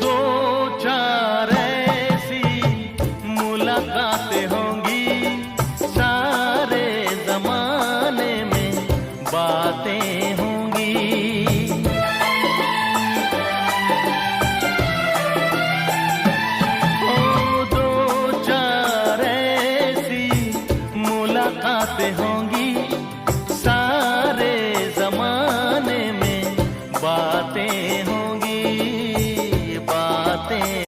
दो चार ऐसी मुलाकातें होंगी, सारे जमाने में बातें होंगी। दो चार ऐसी मुलाकातें होंगी,